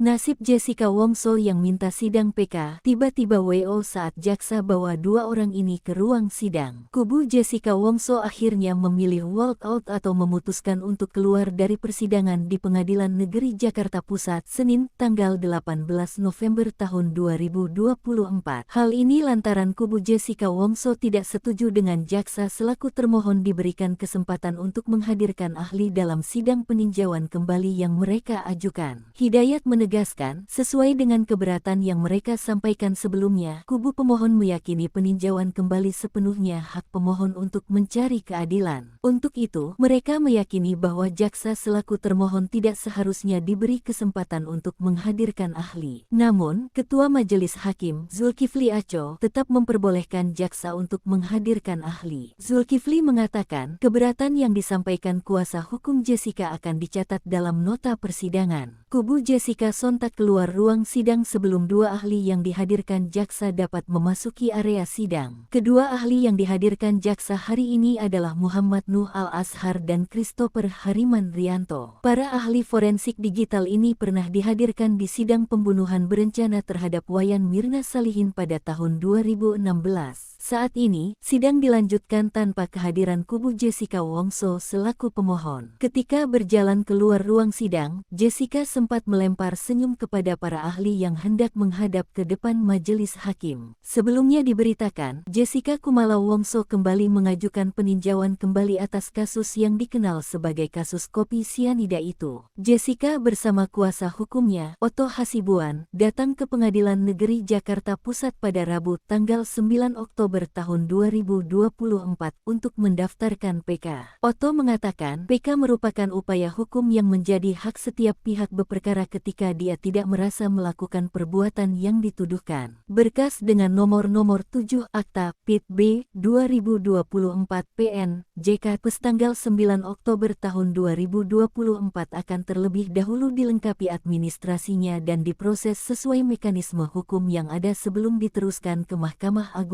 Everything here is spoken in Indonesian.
Nasib Jessica Wongso yang minta sidang PK tiba-tiba WO saat jaksa bawa dua orang ini ke ruang sidang. Kubu Jessica Wongso akhirnya memilih walk out atau memutuskan untuk keluar dari persidangan di Pengadilan Negeri Jakarta Pusat Senin tanggal 18 November tahun 2024. Hal ini lantaran kubu Jessica Wongso tidak setuju dengan jaksa selaku termohon diberikan kesempatan untuk menghadirkan ahli dalam sidang peninjauan kembali yang mereka ajukan. Hidayat menegaskan, sesuai dengan keberatan yang mereka sampaikan sebelumnya, kubu pemohon meyakini peninjauan kembali sepenuhnya hak pemohon untuk mencari keadilan. Untuk itu, mereka meyakini bahwa jaksa selaku termohon tidak seharusnya diberi kesempatan untuk menghadirkan ahli. Namun, Ketua Majelis Hakim, Zulkifli Aco, tetap memperbolehkan jaksa untuk menghadirkan ahli. Zulkifli mengatakan, keberatan yang disampaikan kuasa hukum Jessica akan dicatat dalam nota persidangan. Kubu Jessica sontak keluar ruang sidang sebelum dua ahli yang dihadirkan jaksa dapat memasuki area sidang. Kedua ahli yang dihadirkan jaksa hari ini adalah Muhammad Nuh Al-Azhar dan Christopher Hariman Rianto. Para ahli forensik digital ini pernah dihadirkan di sidang pembunuhan berencana terhadap Wayan Mirna Salihin pada tahun 2016. Saat ini, sidang dilanjutkan tanpa kehadiran kubu Jessica Wongso selaku pemohon. Ketika berjalan keluar ruang sidang, Jessica sempat melempar senyum kepada para ahli yang hendak menghadap ke depan majelis hakim. Sebelumnya diberitakan, Jessica Kumala Wongso kembali mengajukan peninjauan kembali atas kasus yang dikenal sebagai kasus kopi sianida itu. Jessica bersama kuasa hukumnya, Otto Hasibuan, datang ke Pengadilan Negeri Jakarta Pusat pada Rabu tanggal 9 Oktober tahun 2024 untuk mendaftarkan PK. Otto mengatakan, PK merupakan upaya hukum yang menjadi hak setiap pihak berperkara ketika dia tidak merasa melakukan perbuatan yang dituduhkan. Berkas dengan nomor 7 Akta Pit B 2024 PN JK tanggal 9 Oktober tahun 2024 akan terlebih dahulu dilengkapi administrasinya dan diproses sesuai mekanisme hukum yang ada sebelum diteruskan ke Mahkamah Agung